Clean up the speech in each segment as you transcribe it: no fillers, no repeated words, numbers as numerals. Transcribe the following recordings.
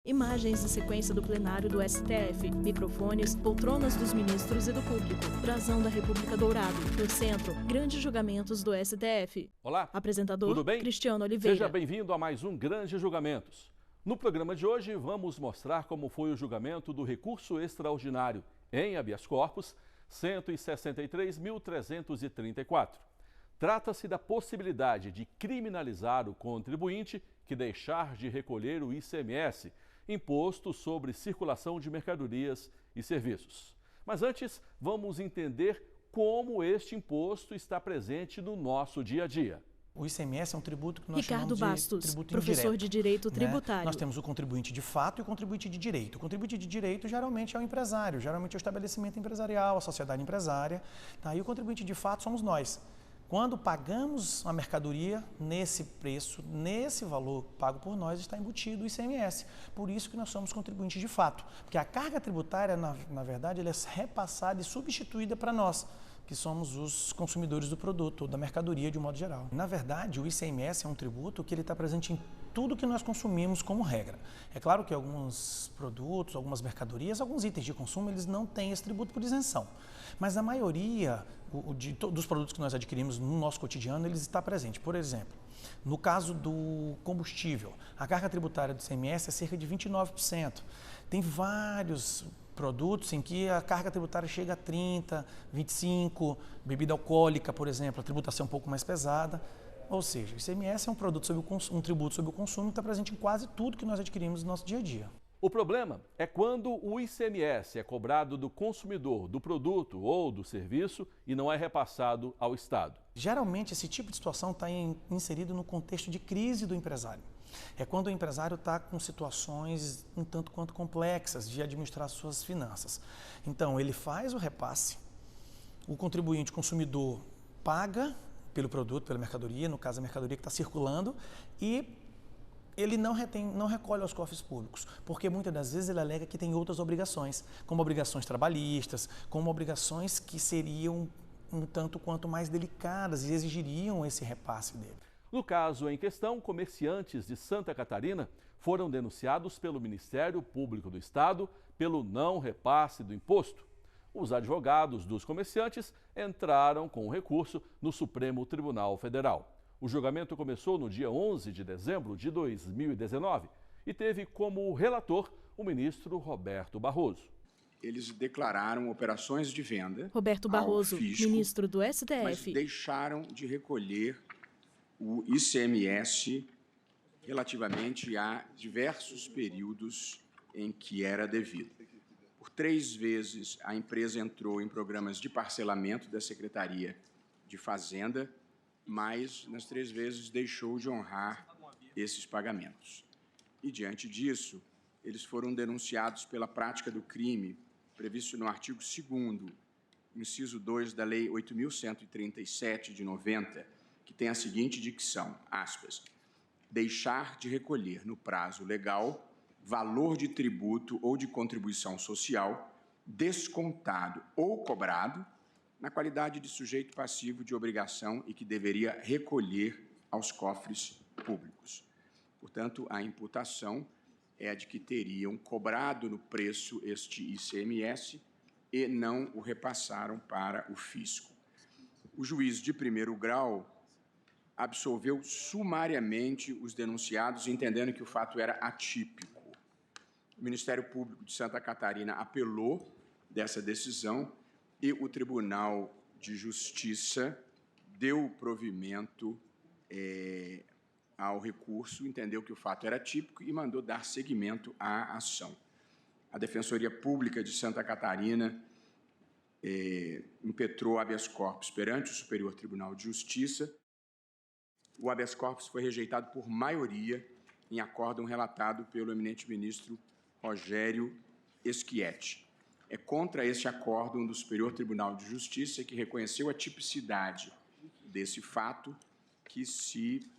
Imagens de sequência do plenário do STF, microfones, poltronas dos ministros e do público, brasão da República Dourado, no centro, grandes julgamentos do STF. Olá, apresentador, tudo bem? Cristiano Oliveira. Seja bem-vindo a mais um Grandes Julgamentos. No programa de hoje, vamos mostrar como foi o julgamento do recurso extraordinário em habeas corpus 163.334. Trata-se da possibilidade de criminalizar o contribuinte que deixar de recolher o ICMS, Imposto sobre Circulação de Mercadorias e Serviços. Mas antes, vamos entender como este imposto está presente no nosso dia a dia. O ICMS é um tributo que nós Ricardo chamamos de Bastos, tributo professor indireto, de Direito né? Tributário. Nós temos o contribuinte de fato e o contribuinte de direito. O contribuinte de direito geralmente é o empresário, geralmente é o estabelecimento empresarial, a sociedade empresária. Tá? E o contribuinte de fato somos nós. Quando pagamos a mercadoria nesse preço, nesse valor pago por nós, está embutido o ICMS. Por isso que nós somos contribuintes de fato. Porque a carga tributária, na verdade, ela é repassada e substituída para nós, que somos os consumidores do produto, ou da mercadoria de um modo geral. Na verdade, o ICMS é um tributo que ele está presente em tudo que nós consumimos como regra. É claro que alguns produtos, algumas mercadorias, alguns itens de consumo, eles não têm esse tributo por isenção. Mas a maioria dos produtos que nós adquirimos no nosso cotidiano, eles está presente. Por exemplo, no caso do combustível, a carga tributária do ICMS é cerca de 29%. Tem vários produtos em que a carga tributária chega a 30%, 25%, bebida alcoólica, por exemplo, a tributação é um pouco mais pesada. Ou seja, o ICMS é um tributo sobre o consumo que está presente em quase tudo que nós adquirimos no nosso dia a dia. O problema é quando o ICMS é cobrado do consumidor, do produto ou do serviço e não é repassado ao Estado. Geralmente, esse tipo de situação está inserido no contexto de crise do empresário. É quando o empresário está com situações um tanto quanto complexas de administrar suas finanças. Então, ele faz o repasse, o contribuinte, consumidor, paga pelo produto, pela mercadoria, no caso a mercadoria que está circulando, e ele não recolhe aos cofres públicos, porque muitas das vezes ele alega que tem outras obrigações, como obrigações trabalhistas, como obrigações que seriam um tanto quanto mais delicadas e exigiriam esse repasse dele. No caso em questão, comerciantes de Santa Catarina foram denunciados pelo Ministério Público do Estado pelo não repasse do imposto. Os advogados dos comerciantes entraram com o recurso no Supremo Tribunal Federal. O julgamento começou no dia 11 de dezembro de 2019 e teve como relator o ministro Roberto Barroso. Eles declararam operações de venda Roberto Barroso, ao fisco, ministro do STF. mas deixaram de recolher o ICMS relativamente a diversos períodos em que era devido. Por 3 vezes, a empresa entrou em programas de parcelamento da Secretaria de Fazenda, mas nas 3 vezes deixou de honrar esses pagamentos. E, diante disso, eles foram denunciados pela prática do crime previsto no artigo 2º, inciso 2 da Lei 8.137 de 90, que tem a seguinte dicção, aspas, deixar de recolher no prazo legal valor de tributo ou de contribuição social descontado ou cobrado na qualidade de sujeito passivo de obrigação e que deveria recolher aos cofres públicos. Portanto, a imputação é a de que teriam cobrado no preço este ICMS e não o repassaram para o fisco. O juiz de primeiro grau absolveu sumariamente os denunciados, entendendo que o fato era atípico. O Ministério Público de Santa Catarina apelou dessa decisão e o Tribunal de Justiça deu provimento ao recurso, entendeu que o fato era atípico e mandou dar seguimento à ação. A Defensoria Pública de Santa Catarina impetrou habeas corpus perante o Superior Tribunal de Justiça. O habeas corpus foi rejeitado por maioria em acórdão relatado pelo eminente ministro Rogério Schietti. É contra este acórdão do Superior Tribunal de Justiça, que reconheceu a tipicidade desse fato, que se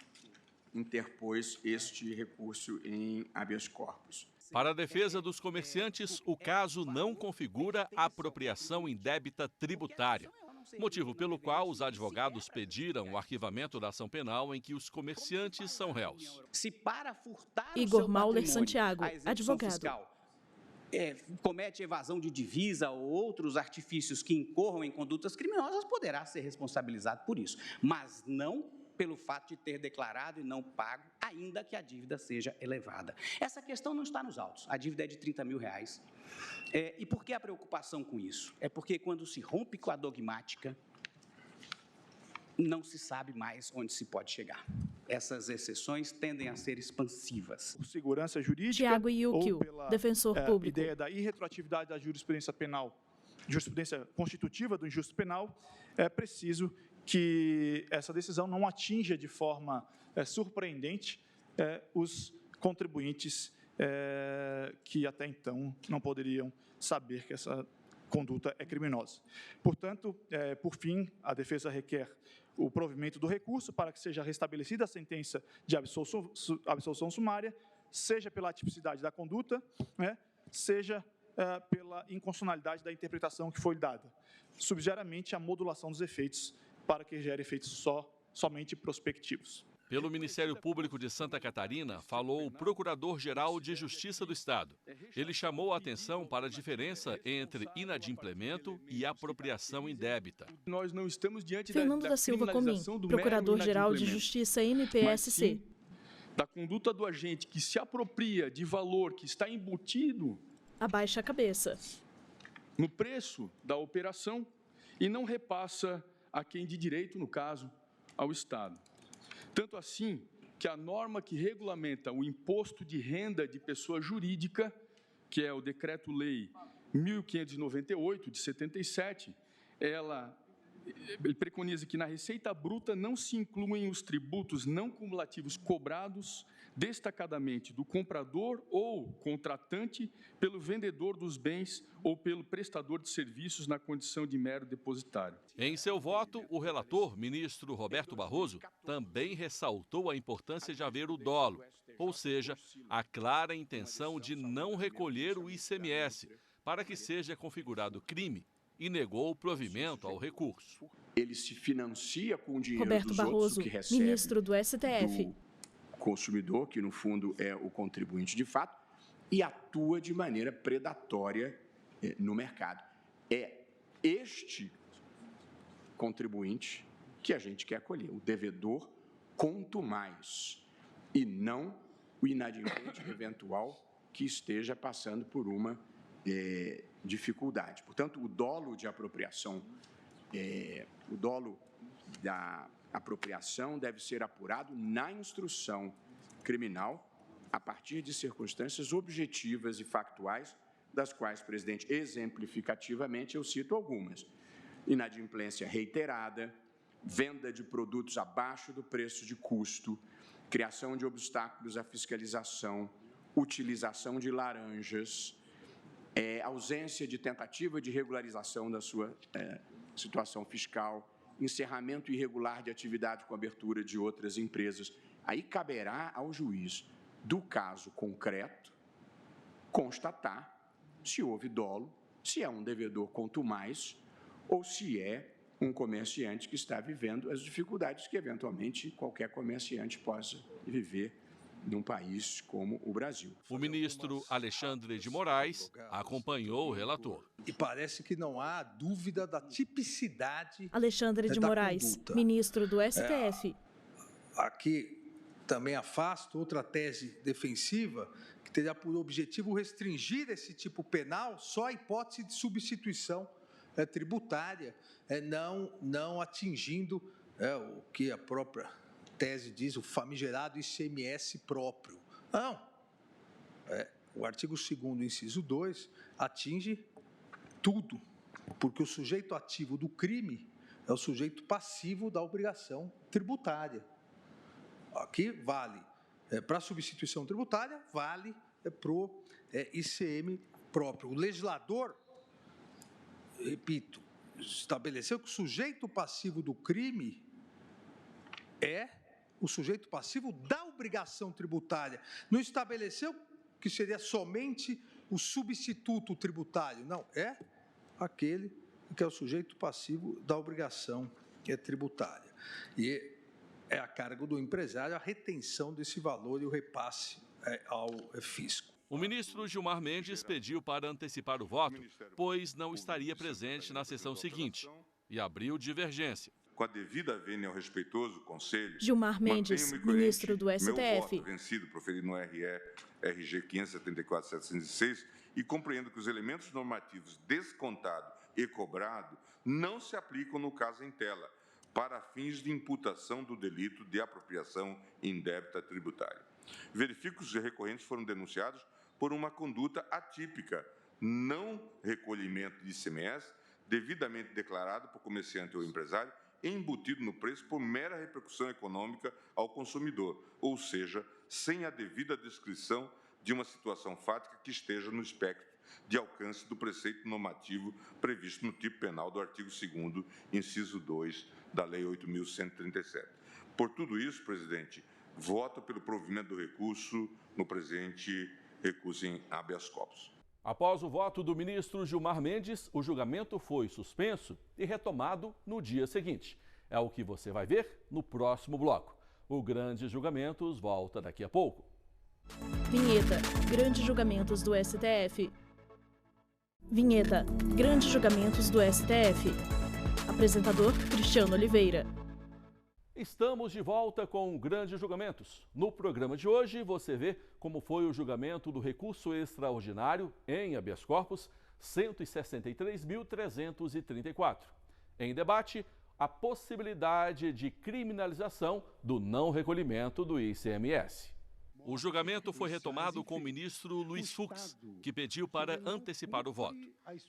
interpôs este recurso em habeas corpus. Para a defesa dos comerciantes, o caso não configura apropriação indébita tributária. motivo pelo qual os advogados pediram o arquivamento da ação penal em que os comerciantes são réus. Se para furtar Igor Mauler Santiago, advogado. Fiscal, comete evasão de divisa ou outros artifícios que incorram em condutas criminosas, poderá ser responsabilizado por isso, mas não pelo fato de ter declarado e não pago, ainda que a dívida seja elevada. Essa questão não está nos autos, a dívida é de R$30 mil. E por que a preocupação com isso? É porque quando se rompe com a dogmática, não se sabe mais onde se pode chegar. Essas exceções tendem a ser expansivas. Por segurança jurídica, Tiago Iuquio, ou pela defensor público. Ideia da irretroatividade da jurisprudência penal, jurisprudência constitutiva do injusto penal, é preciso que essa decisão não atinja de forma surpreendente os contribuintes que até então não poderiam saber que essa conduta é criminosa. Portanto, por fim, a defesa requer o provimento do recurso para que seja restabelecida a sentença de absolução sumária, seja pela atipicidade da conduta, seja pela inconstitucionalidade da interpretação que foi dada, subsidiariamente a modulação dos efeitos para que gere efeitos somente prospectivos. Pelo Ministério Público de Santa Catarina, falou o Procurador-Geral de Justiça do Estado. Ele chamou a atenção para a diferença entre inadimplemento e apropriação indébita. Nós não estamos diante Fernando da Silva Comim, Procurador-Geral de Justiça MPSC. Da conduta do agente que se apropria de valor que está embutido, abaixa a cabeça, no preço da operação e não repassa a quem de direito, no caso, ao Estado. Tanto assim que a norma que regulamenta o imposto de renda de pessoa jurídica, que é o Decreto-Lei 1598, de 77, ele preconiza que na receita bruta não se incluem os tributos não cumulativos cobrados destacadamente do comprador ou contratante pelo vendedor dos bens ou pelo prestador de serviços na condição de mero depositário. Em seu voto, o relator, ministro Roberto Barroso, também ressaltou a importância de haver o dolo, ou seja, a clara intenção de não recolher o ICMS, para que seja configurado crime, e negou o provimento ao recurso. Ele se financia com o dinheiro Roberto dos Barroso, outros, que recebe ministro do STF. do consumidor, que no fundo é o contribuinte de fato, e atua de maneira predatória no mercado. É este contribuinte que a gente quer acolher, o devedor quanto mais, e não o inadimplente eventual que esteja passando por uma dificuldade. Portanto, o dolo de apropriação, o dolo da apropriação deve ser apurado na instrução criminal a partir de circunstâncias objetivas e factuais, das quais, presidente, exemplificativamente eu cito algumas: inadimplência reiterada, venda de produtos abaixo do preço de custo, criação de obstáculos à fiscalização, utilização de laranjas, ausência de tentativa de regularização da sua situação fiscal, encerramento irregular de atividade com abertura de outras empresas. Aí caberá ao juiz, do caso concreto, constatar se houve dolo, se é um devedor quanto mais, ou se é um comerciante que está vivendo as dificuldades que, eventualmente, qualquer comerciante possa viver num país como o Brasil. O ministro Alexandre de Moraes acompanhou o relator. E parece que não há dúvida da tipicidade Alexandre de Moraes, conduta. Ministro do STF. Aqui também afasto outra tese defensiva que teria por objetivo restringir esse tipo penal só à hipótese de substituição tributária, não atingindo o que a própria tese diz, o famigerado ICMS próprio. Não. O artigo 2º, inciso 2, atinge tudo, porque o sujeito ativo do crime é o sujeito passivo da obrigação tributária. Aqui vale para a substituição tributária, vale para o ICM próprio. O legislador, repito, estabeleceu que o sujeito passivo do crime é o sujeito passivo da obrigação tributária. Não estabeleceu que seria somente o substituto tributário, não, é aquele que é o sujeito passivo da obrigação tributária. E é a cargo do empresário a retenção desse valor e o repasse ao fisco. O ministro Gilmar Mendes pediu para antecipar o voto, pois não estaria presente na sessão seguinte, e abriu divergência. Com a devida vênia ao respeitoso Conselho, Gilmar Mendes, ministro do STF. Meu voto vencido, proferido no RG 574/706, e compreendo que os elementos normativos descontado e cobrado não se aplicam no caso em tela, para fins de imputação do delito de apropriação indébita tributária. Verifico que os recorrentes foram denunciados por uma conduta atípica, não recolhimento de ICMS, devidamente declarado por comerciante ou empresário, embutido no preço por mera repercussão econômica ao consumidor, ou seja, sem a devida descrição de uma situação fática que esteja no espectro de alcance do preceito normativo previsto no tipo penal do artigo 2º, inciso 2 da Lei 8.137. Por tudo isso, presidente, voto pelo provimento do recurso no presente recurso em habeas corpus. Após o voto do ministro Gilmar Mendes, o julgamento foi suspenso e retomado no dia seguinte. É o que você vai ver no próximo bloco. O Grandes Julgamentos volta daqui a pouco. Vinheta: Grandes Julgamentos do STF. Vinheta: Grandes Julgamentos do STF. Apresentador: Cristiano Oliveira. Estamos de volta com Grandes Julgamentos. No programa de hoje, você vê como foi o julgamento do recurso extraordinário em habeas corpus 163.334. Em debate, a possibilidade de criminalização do não recolhimento do ICMS. O julgamento foi retomado com o ministro Luiz Fux, que pediu para antecipar o voto.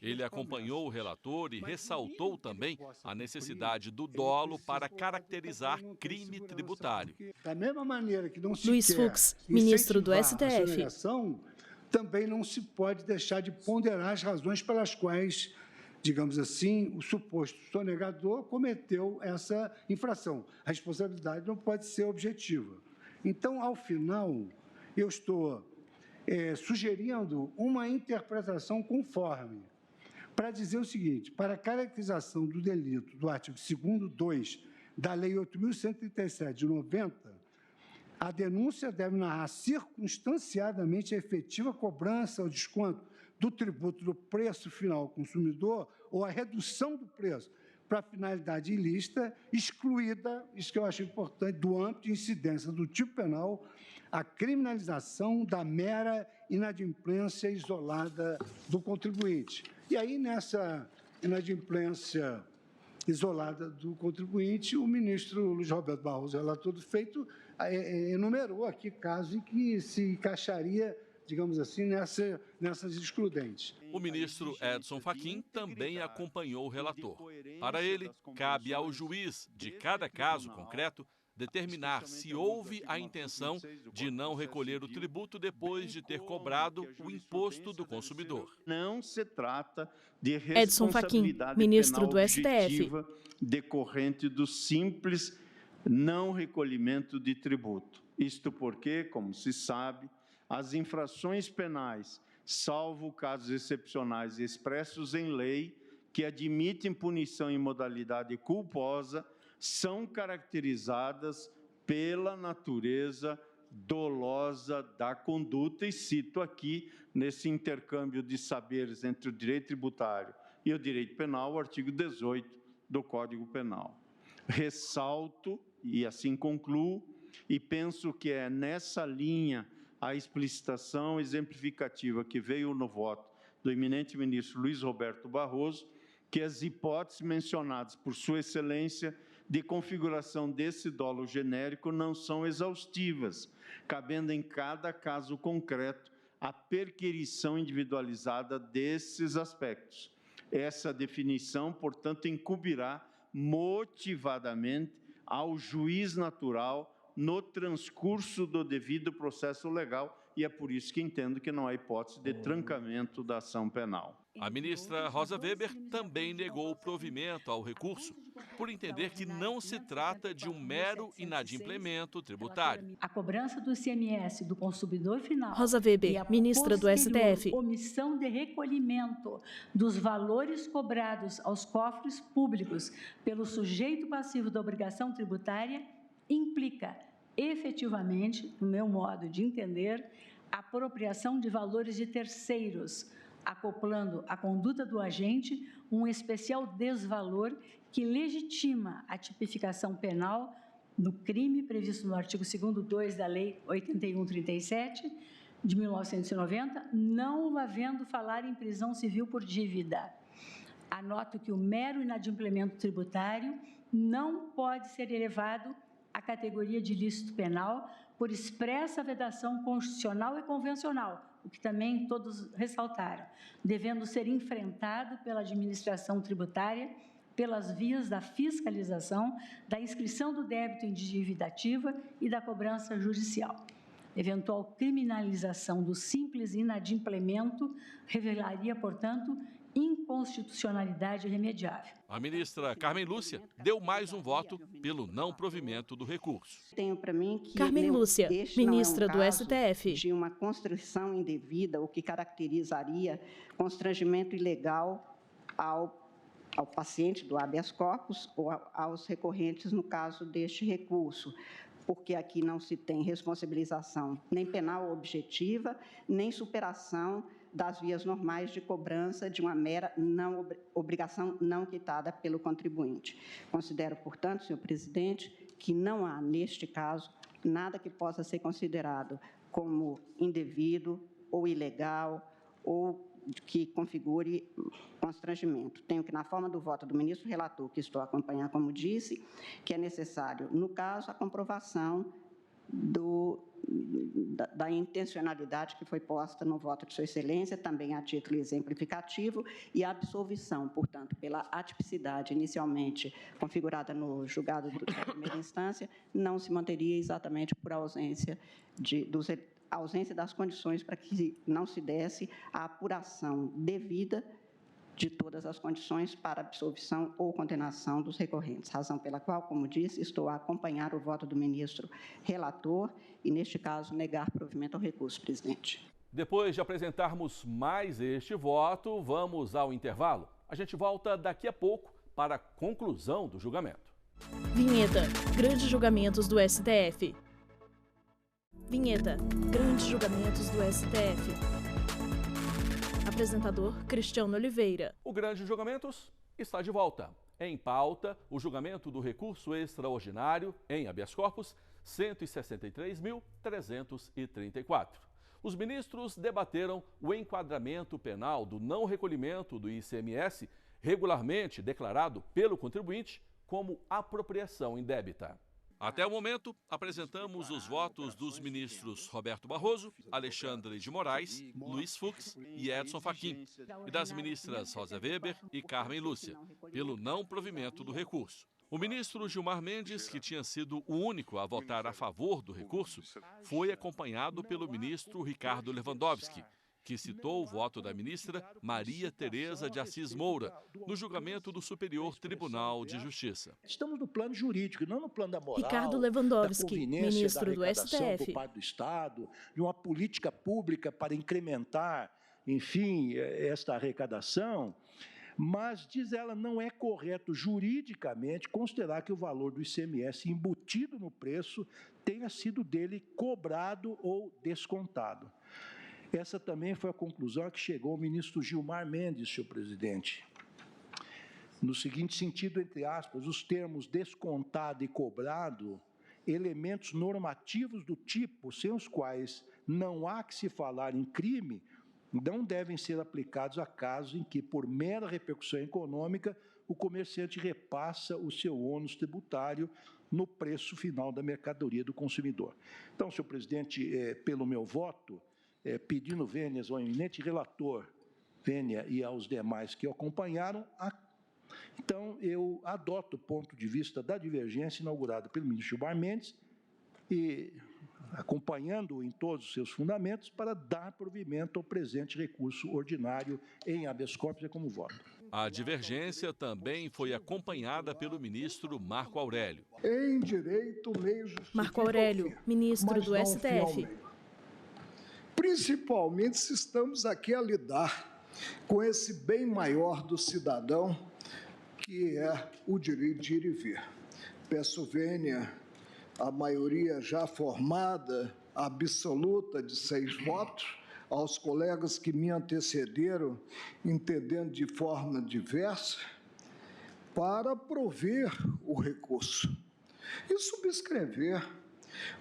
Ele acompanhou o relator e ressaltou também a necessidade do dolo para caracterizar crime tributário. Da mesma maneira que não se Luiz Fux, ministro do STF. Também não se pode deixar de ponderar as razões pelas quais, digamos assim, o suposto sonegador cometeu essa infração. A responsabilidade não pode ser objetiva. Então, ao final, eu estou sugerindo uma interpretação conforme, para dizer o seguinte: para a caracterização do delito do artigo 2º 2 da Lei 8.137 de 90, a denúncia deve narrar circunstanciadamente a efetiva cobrança ou desconto do tributo do preço final ao consumidor ou a redução do preço para finalidade ilícita, excluída, isso que eu acho importante, do âmbito de incidência do tipo penal, a criminalização da mera inadimplência isolada do contribuinte. E aí, nessa inadimplência isolada do contribuinte, o ministro Luiz Roberto Barroso, relator do feito, enumerou aqui casos em que se encaixaria, digamos assim, nessas excludentes. O ministro Edson Fachin também acompanhou o relator. Para ele, cabe ao juiz de cada caso concreto determinar se houve a intenção de não recolher o tributo depois de ter cobrado o imposto do consumidor. Não se trata de Edson Fachin, ministro do STF, decorrente do simples não recolhimento de tributo. Isto porque, como se sabe, as infrações penais, salvo casos excepcionais expressos em lei, que admitem punição em modalidade culposa, são caracterizadas pela natureza dolosa da conduta, e cito aqui, nesse intercâmbio de saberes entre o direito tributário e o direito penal, o artigo 18 do Código Penal. Ressalto, e assim concluo, e penso que é nessa linha a explicitação exemplificativa que veio no voto do eminente ministro Luiz Roberto Barroso, que as hipóteses mencionadas por Sua Excelência de configuração desse dolo genérico não são exaustivas, cabendo em cada caso concreto a perquirição individualizada desses aspectos. Essa definição, portanto, incumbirá motivadamente ao juiz natural no transcurso do devido processo legal, e é por isso que entendo que não há hipótese de trancamento da ação penal. A ministra Rosa Weber também negou o provimento ao recurso, por entender que não se trata de um mero inadimplemento tributário. A cobrança do ICMS do consumidor final. Rosa Weber, ministra do STF. Omissão de recolhimento dos valores cobrados aos cofres públicos pelo sujeito passivo da obrigação tributária implica, efetivamente, no meu modo de entender, apropriação de valores de terceiros, acoplando à conduta do agente um especial desvalor que legitima a tipificação penal do crime previsto no artigo 2º da Lei 8137 de 1990, não havendo falar em prisão civil por dívida. Anoto que o mero inadimplemento tributário não pode ser elevado à categoria de ilícito penal por expressa vedação constitucional e convencional, o que também todos ressaltaram, devendo ser enfrentado pela administração tributária pelas vias da fiscalização, da inscrição do débito em dívida ativa e da cobrança judicial. Eventual criminalização do simples inadimplemento revelaria, portanto, inconstitucionalidade irremediável. A ministra Carmen Lúcia deu mais um voto pelo não provimento do recurso. Tenho para mim que Carmen Lúcia, ministra do STF. De uma constrição indevida, o que caracterizaria constrangimento ilegal ao paciente do habeas corpus ou aos recorrentes no caso deste recurso, porque aqui não se tem responsabilização nem penal objetiva, nem superação das vias normais de cobrança de uma mera obrigação não quitada pelo contribuinte. Considero, portanto, senhor presidente, que não há, neste caso, nada que possa ser considerado como indevido ou ilegal ou que configure constrangimento. Tenho que, na forma do voto do ministro relator, que estou a acompanhar, como disse, que é necessário, no caso, a comprovação da intencionalidade que foi posta no voto de Sua Excelência, também a título exemplificativo, e a absolvição, portanto, pela atipicidade inicialmente configurada no julgado da primeira instância, não se manteria exatamente por ausência das condições para que não se desse a apuração devida de todas as condições para absolvição ou condenação dos recorrentes, razão pela qual, como disse, estou a acompanhar o voto do ministro relator e, neste caso, negar provimento ao recurso, presidente. Depois de apresentarmos mais este voto, vamos ao intervalo. A gente volta daqui a pouco para a conclusão do julgamento. Vinheta: Grandes julgamentos do STF. Vinheta: Grandes julgamentos do STF. Apresentador Cristiano Oliveira. O Grande Julgamentos está de volta. Em pauta, o julgamento do recurso extraordinário em habeas corpus 163.334. Os ministros debateram o enquadramento penal do não recolhimento do ICMS, regularmente declarado pelo contribuinte como apropriação indébita. Até o momento, apresentamos os votos dos ministros Roberto Barroso, Alexandre de Moraes, Luiz Fux e Edson Fachin, e das ministras Rosa Weber e Carmen Lúcia, pelo não provimento do recurso. O ministro Gilmar Mendes, que tinha sido o único a votar a favor do recurso, foi acompanhado pelo ministro Ricardo Lewandowski, que citou o voto da ministra Maria Tereza de Assis Moura no julgamento do Superior Tribunal de Justiça. Estamos no plano jurídico, não no plano da moral, Ricardo Lewandowski, ministro do STF. Por parte do Estado, de uma política pública para incrementar, enfim, esta arrecadação. Mas, diz ela, não é correto juridicamente considerar que o valor do ICMS embutido no preço tenha sido dele cobrado ou descontado. Essa também foi a conclusão a que chegou o ministro Gilmar Mendes, senhor presidente. No seguinte sentido, entre aspas, os termos descontado e cobrado, elementos normativos do tipo sem os quais não há que se falar em crime, não devem ser aplicados a casos em que, por mera repercussão econômica, o comerciante repassa o seu ônus tributário no preço final da mercadoria do consumidor. Então, senhor presidente, pelo meu voto, pedindo vênias ao eminente relator, Vênia, e aos demais que o acompanharam, então eu adoto o ponto de vista da divergência inaugurada pelo ministro Gilmar Mendes e acompanhando-o em todos os seus fundamentos para dar provimento ao presente recurso ordinário em habeas corpus e como voto. A divergência também foi acompanhada pelo ministro Marco Aurélio. Em direito, meio justifica Marco Aurélio, ministro do STF. Principalmente se estamos aqui a lidar com esse bem maior do cidadão, que é o direito de ir e vir. Peço vênia, a maioria já formada, absoluta de 6 votos, aos colegas que me antecederam, entendendo de forma diversa, para prover o recurso e subscrever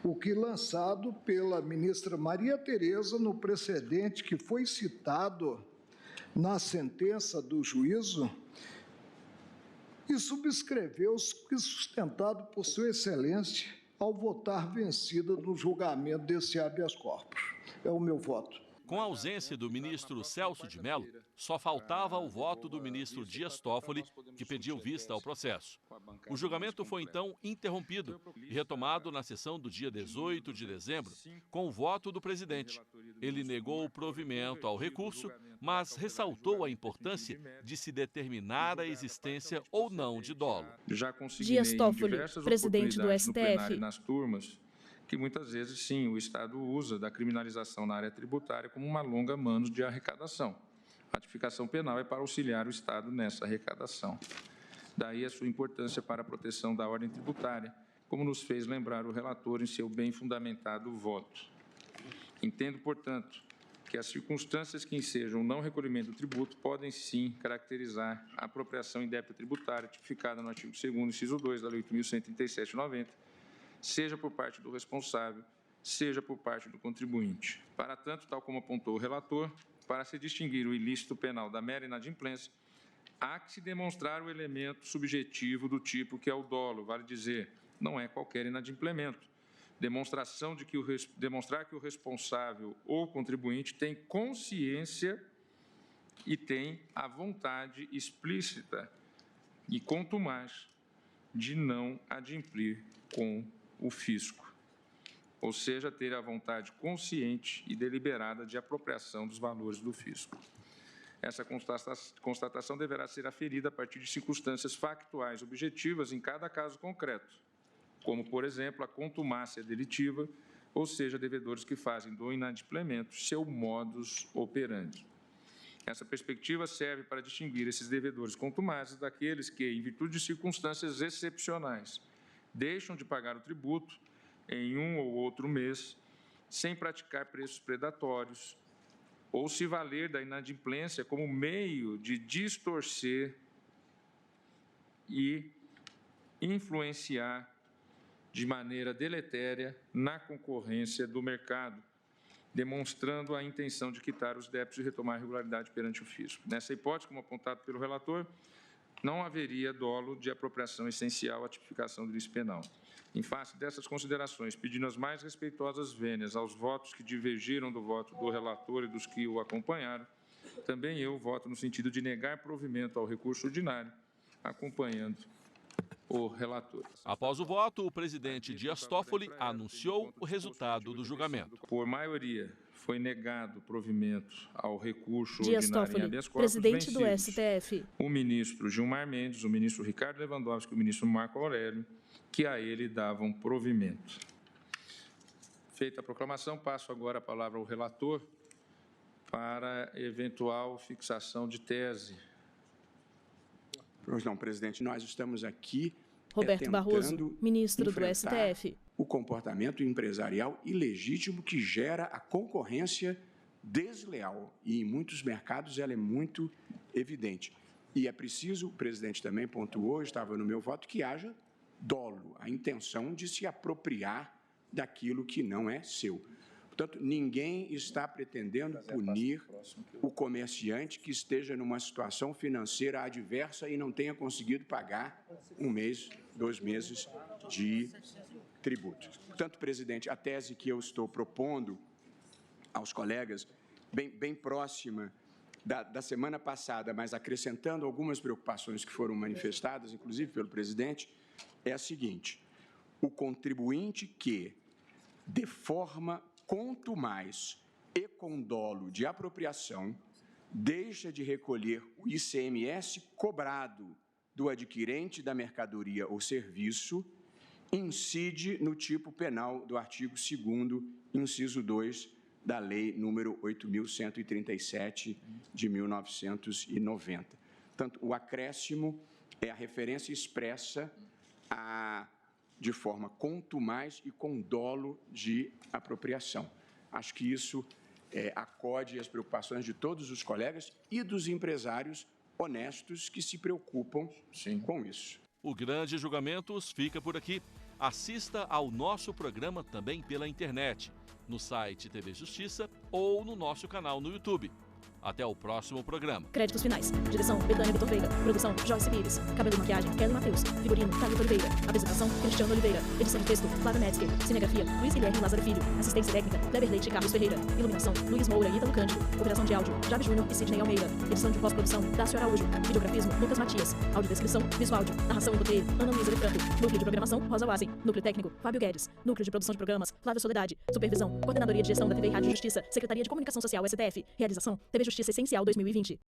o que lançado pela ministra Maria Tereza no precedente que foi citado na sentença do juízo e subscreveu e sustentado por sua excelência ao votar vencida no julgamento desse habeas corpus. É o meu voto. Com a ausência do ministro Celso de Mello, só faltava o voto do ministro Dias Toffoli, que pediu vista ao processo. O julgamento foi então interrompido e retomado na sessão do dia 18 de dezembro, com o voto do presidente. Ele negou o provimento ao recurso, mas ressaltou a importância de se determinar a existência ou não de dolo. Já consegui Dias Toffoli, presidente do STF. Nas turmas, que muitas vezes, sim, o Estado usa da criminalização na área tributária como uma longa mano de arrecadação. A ratificação penal é para auxiliar o Estado nessa arrecadação. Daí a sua importância para a proteção da ordem tributária, como nos fez lembrar o relator em seu bem fundamentado voto. Entendo, portanto, que as circunstâncias que ensejam o não recolhimento do tributo podem, sim, caracterizar a apropriação indébita tributária tipificada no artigo 2º, inciso 2 da Lei 8.137/90, seja por parte do responsável, seja por parte do contribuinte. Para tanto, tal como apontou o relator, para se distinguir o ilícito penal da mera inadimplência, há que se demonstrar o elemento subjetivo do tipo que é o dolo, vale dizer, não é qualquer inadimplemento. Demonstrar que o responsável ou contribuinte tem consciência e tem a vontade explícita e contumaz de não adimplir com o fisco, ou seja, ter a vontade consciente e deliberada de apropriação dos valores do fisco. Essa constatação deverá ser aferida a partir de circunstâncias factuais objetivas em cada caso concreto, como, por exemplo, a contumácia delitiva, ou seja, devedores que fazem do inadimplemento seu modus operandi. Essa perspectiva serve para distinguir esses devedores contumazes daqueles que, em virtude de circunstâncias excepcionais, deixam de pagar o tributo em um ou outro mês, sem praticar preços predatórios, ou se valer da inadimplência como meio de distorcer e influenciar de maneira deletéria na concorrência do mercado, demonstrando a intenção de quitar os débitos e retomar a regularidade perante o fisco. Nessa hipótese, como apontado pelo relator, não haveria dolo de apropriação essencial à tipificação do ilícito penal. Em face dessas considerações, pedindo as mais respeitosas vênias aos votos que divergiram do voto do relator e dos que o acompanharam, também eu voto no sentido de negar provimento ao recurso ordinário, acompanhando o relator. Após o voto, o presidente Dias Toffoli anunciou o resultado do julgamento. Por maioria, foi negado provimento ao recurso Dias ordinário Toffoli, em habeas corpus presidente do vencidos. STF. O ministro Gilmar Mendes, o ministro Ricardo Lewandowski e o ministro Marco Aurélio, que a ele davam provimento. Feita a proclamação, passo agora a palavra ao relator para eventual fixação de tese. Pois não, presidente, nós estamos aqui Roberto Barroso, ministro do STF. O comportamento empresarial ilegítimo que gera a concorrência desleal. E em muitos mercados ela é muito evidente. E é preciso, o presidente também pontuou, estava no meu voto, que haja dolo, a intenção de se apropriar daquilo que não é seu. Portanto, ninguém está pretendendo punir o comerciante que esteja numa situação financeira adversa e não tenha conseguido pagar 1 mês, 2 meses de tributos. Portanto, presidente, a tese que eu estou propondo aos colegas, bem próxima da semana passada, mas acrescentando algumas preocupações que foram manifestadas, inclusive pelo presidente, é a seguinte: o contribuinte que de forma contumaz e com dolo de apropriação, deixa de recolher o ICMS cobrado do adquirente da mercadoria ou serviço, incide no tipo penal do artigo 2º, inciso 2, da Lei número 8.137, de 1990. Portanto, o acréscimo é a referência expressa de forma contumaz e com dolo de apropriação. Acho que isso acode às preocupações de todos os colegas e dos empresários honestos que se preocupam com isso. O Grande Julgamentos fica por aqui. Assista ao nosso programa também pela internet, no site TV Justiça ou no nosso canal no YouTube. Até o próximo programa. Créditos finais. Direção, Betânia Vitor Veiga. Produção, Joyce Pires. Cabelo e maquiagem, Kelly Matheus. Figurino, Thalita Oliveira. Apresentação, Cristiano Oliveira. Edição de texto, Flávia Metzger. Cinegrafia, Luiz Guilherme Lázaro Filho. Assistência técnica, Kleber Leite e Carlos Ferreira. Iluminação, Luiz Moura e Ítalo Cândido. Operação de áudio, Javes Júnior e Sidney Almeida. Edição de pós-produção, Dácio Araújo. Videografismo, Lucas Matias. Audiodescrição, Visuáudio. Narração e roteiro, Ana Luísa de Franco. Núcleo de programação, Rosa Wazen. Núcleo técnico, Fábio Guedes. Núcleo de produção de programas, Flávia Soledade. Supervisão, Coordenadoria de Gestão da TV e Rádio Justiça. Secretaria de Comunicação Social, STF. Realização, TV Justiça Essencial 2020.